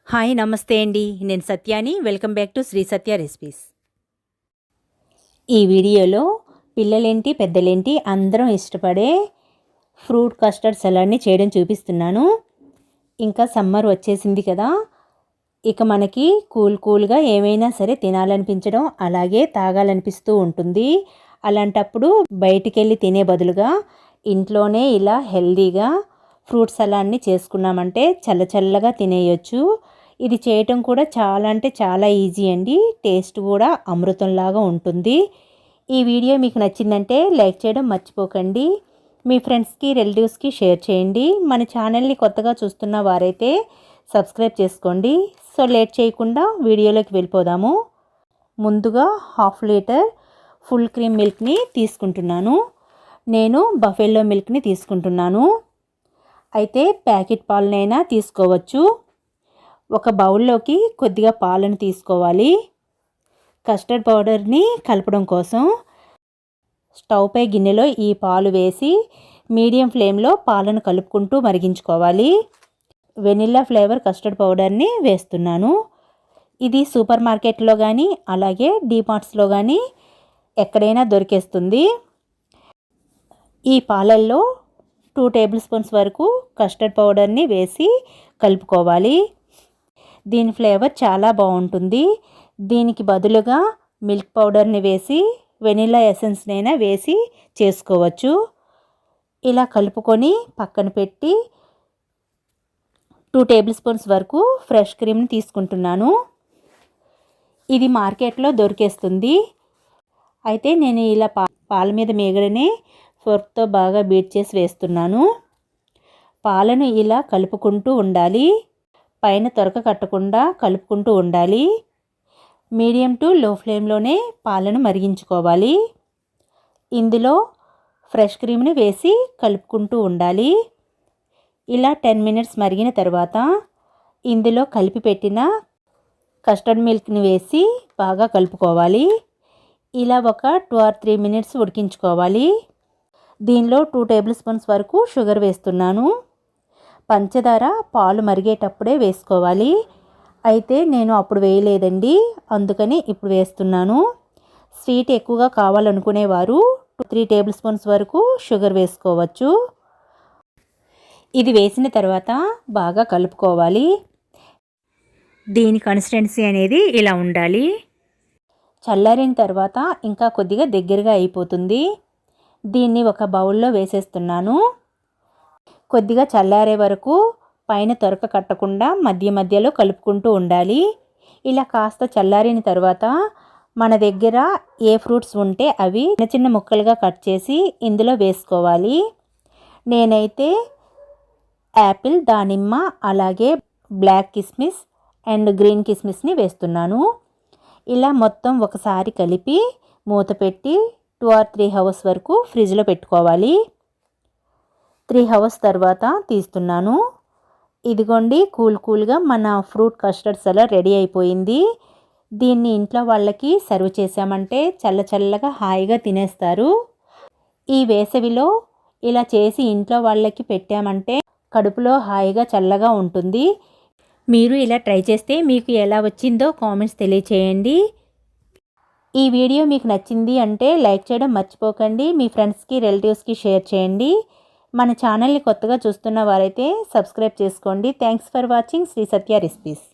Hi నమస్తే అండి. నేను సత్యాని. Welcome back to Shri Satya recipes. ఈ వీడియోలో పిల్లలేంటి పెద్దలేంటి అందరం ఇష్టపడే ఫ్రూట్ కస్టర్డ్ సలాడ్ని చేయడం చూపిస్తున్నాను. ఇంకా సమ్మర్ వచ్చేసింది కదా, ఇక మనకి కూల్గా ఏమైనా సరే తినాలనిపించడం అలాగే తాగాలనిపిస్తూ ఉంటుంది. అలాంటప్పుడు బయటికి వెళ్ళి తినే బదులుగా ఇంట్లోనే ఇలా హెల్దీగా ఫ్రూట్ సలాడ్ని చేసుకున్నామంటే చల్లగా తినేయొచ్చు. ఇది చేయటం కూడా చాలా అంటే చాలా ఈజీ అండి. టేస్ట్ కూడా అమృతంలాగా ఉంటుంది. ఈ వీడియో మీకు నచ్చిందంటే లైక్ చేయడం మర్చిపోకండి. మీ ఫ్రెండ్స్కి రిలేటివ్స్కి షేర్ చేయండి. మన ఛానల్ని కొత్తగా చూస్తున్న వారైతే సబ్స్క్రైబ్ చేసుకోండి. సో లేట్ చేయకుండా వీడియోలోకి వెళ్ళిపోదాము. ముందుగా 1/2 లీటర్ ఫుల్ క్రీమ్ మిల్క్ని తీసుకుంటున్నాను. నేను బఫెల్లో మిల్క్ని తీసుకుంటున్నాను. అయితే ప్యాకెట్ పాలనైనా తీసుకోవచ్చు. ఒక బౌల్లోకి కొద్దిగా పాలను తీసుకోవాలి. కస్టర్డ్ పౌడర్ని కలపడం కోసం స్టవ్ పై గిన్నెలో ఈ పాలు వేసి మీడియం ఫ్లేమ్లో పాలను కలుపుకుంటూ మరిగించుకోవాలి. వెనిల్లా ఫ్లేవర్ కస్టర్డ్ పౌడర్ని వేస్తున్నాను. ఇది సూపర్ మార్కెట్లో కానీ అలాగే డీమార్ట్స్లో కానీ ఎక్కడైనా దొరికేస్తుంది. ఈ పాలల్లో 2 టేబుల్ స్పూన్స్ వరకు కస్టర్డ్ పౌడర్ని వేసి కలుపుకోవాలి. దీని ఫ్లేవర్ చాలా బాగుంటుంది. దీనికి బదులుగా మిల్క్ పౌడర్ని వేసి వెనిలా ఎసెన్స్నైనా వేసి చేసుకోవచ్చు. ఇలా కలుపుకొని పక్కన పెట్టి 2 టేబుల్ స్పూన్స్ వరకు ఫ్రెష్ క్రీమ్ని తీసుకుంటున్నాను. ఇది మార్కెట్లో దొరికేస్తుంది. అయితే నేను ఇలా పాల మీద మీగడనే ఫోర్క్తో బాగా బీట్ చేసి వేస్తున్నాను. పాలను ఇలా కలుపుకుంటూ ఉండాలి. పైన తొరక కట్టకుండా కలుపుకుంటూ ఉండాలి. మీడియం టు లో ఫ్లేమ్లోనే పాలను మరిగించుకోవాలి. ఇందులో ఫ్రెష్ క్రీమ్ని వేసి కలుపుకుంటూ ఉండాలి. ఇలా 10 మినిట్స్ మరిగిన తర్వాత ఇందులో కలిపి పెట్టిన కస్టర్డ్ మిల్క్ని వేసి బాగా కలుపుకోవాలి. ఇలా ఒక 2 or 3 మినిట్స్ ఉడికించుకోవాలి. దీనిలో 2 టేబుల్ స్పూన్స్ వరకు షుగర్ వేస్తున్నాను. పంచదార పాలు మరిగేటప్పుడే వేసుకోవాలి. అయితే నేను అప్పుడు వేయలేదండి, అందుకని ఇప్పుడు వేస్తున్నాను. స్వీట్ ఎక్కువగా కావాలనుకునేవారు 3 టేబుల్ స్పూన్స్ వరకు షుగర్ వేసుకోవచ్చు. ఇది వేసిన తర్వాత బాగా కలుపుకోవాలి. దీని కన్సిస్టెన్సీ అనేది ఇలా ఉండాలి. చల్లారిన తర్వాత ఇంకా కొద్దిగా దగ్గరగా అయిపోతుంది. దీన్ని ఒక బౌల్లో వేసేస్తున్నాను. కొద్దిగా చల్లారే వరకు పైన తొరక కట్టకుండా మధ్యలో కలుపుకుంటూ ఉండాలి. ఇలా కాస్త చల్లారిన తర్వాత మన దగ్గర ఏ ఫ్రూట్స్ ఉంటే అవి చిన్న ముక్కలుగా కట్ చేసి ఇందులో వేసుకోవాలి. నేనైతే యాపిల్, దానిమ్మ అలాగే బ్లాక్ కిస్మిస్ అండ్ గ్రీన్ కిస్మిస్ని వేస్తున్నాను. ఇలా మొత్తం ఒకసారి కలిపి మూత పెట్టి 2 or 3 అవర్స్ వరకు ఫ్రిడ్జ్లో పెట్టుకోవాలి. 3 అవర్స్ తర్వాత తీస్తున్నాను. ఇదిగోండి కూల్గా మన ఫ్రూట్ కస్టర్డ్ సలాడ్ రెడీ అయిపోయింది. దీన్ని ఇంట్లో వాళ్ళకి సర్వ్ చేసామంటే చల్లగా హాయిగా తినేస్తారు. ఈ వేసవిలో ఇలా చేసి ఇంట్లో వాళ్ళకి పెట్టామంటే కడుపులో హాయిగా చల్లగా ఉంటుంది. మీరు ఇలా ట్రై చేస్తే మీకు ఎలా వచ్చిందో కామెంట్స్ తెలియచేయండి. ఈ వీడియో మీకు నచ్చింది అంటే లైక్ చేయడం మర్చిపోకండి. మీ ఫ్రెండ్స్కి రిలేటివ్స్కి షేర్ చేయండి. మన ఛానల్ని కొత్తగా చూస్తున్న వారైతే సబ్స్క్రైబ్ చేసుకోండి. Thanks for watching Shri Satya recipes.